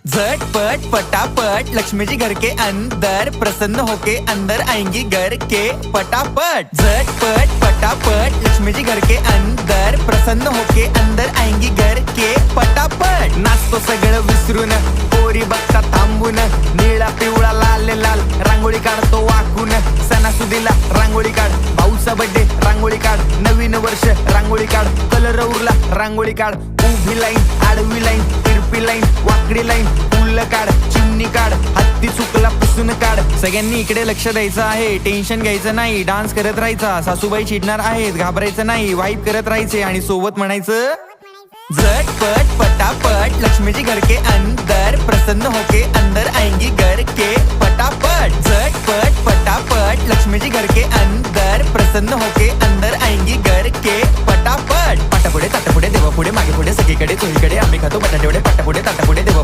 झटपट पटापट लक्ष्मी जी घर के अंदर प्रसन्न होके अंदर आएंगी घर के पटापट। झटपट पटापट लक्ष्मी जी घर के अंदर प्रसन्न होके अंदर आएंगी घर के पटापट। नाचतो सगळं विसरून पोरी बघता थांबून निळा पिवळा लाल लाल रांगोळी काढतो वाकून। सणासुदीला रांगोळी काढ, भाऊचा बर्थडे रांगोळी काढ, नवीन वर्ष रांगोळी काढ, कलर उरला रांगोळी काढ, उभी लाईन आडवी लाईन तिरपी लाईन वाकडी लाईन फुल काढ, चिमणी काढ, हत्ती चुकला पुसून काढ। सगळ्यांनी इकडे लक्ष द्यायचं आहे, टेन्शन घ्यायचं नाही, डान्स करत राहायचा। सासूबाई चिडणार आहेत, घाबरायचं नाही, वाईब करत राहायचे आणि सोबत म्हणायचं झटपट पटापट लक्ष्मी जी घर के अंदर प्रसन्न होके अंदर आएंगी घर के पटापट। झटपट पटापट लक्ष्मी जी घर के अंदर प्रसन्न होके अंदर आएंगी घर के पटापट। पाटापुढे ताटापुढे देवापुढे मागे पुढे सगळीकडे चोहीकडे आम्ही खातो बटाटेवडे पाटापुढे ताटापुढे देवा